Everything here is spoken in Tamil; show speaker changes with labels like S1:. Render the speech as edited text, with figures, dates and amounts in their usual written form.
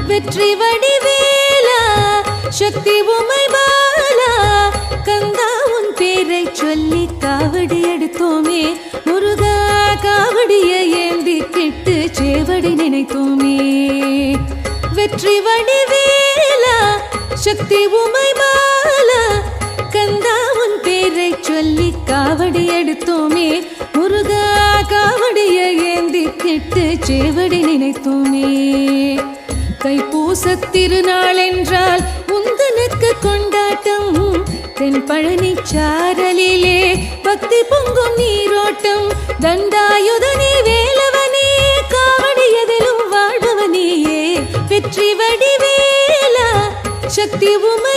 S1: வெற்றி வடிவேலா சக்தி உமை பாலா கந்தா உன் பேரை சொல்லி காவடி எடுத்தோமே முருகா காவடிய ஏந்தி கிட்டு சேவடி நினைத்தோமே வெற்றி வடிவேலா சக்தி உமை பாலா கந்தா உன் பேரை சொல்லி காவடி எடுத்தோமே முருகா காவடிய ஏந்தி கிட்டு சேவடி நினைத்தோமே தைப்பூச திருநாள் என்றால் உந்தனுக்கு கொண்டாட்டம் தென் பழனி சாரலிலே பக்தி பொங்கும் நீரோட்டம் தண்டாயுதனே வேலவனே காவடியதிலும் வாழ்பவனேயே வெற்றி வடிவேலா சக்தி உமை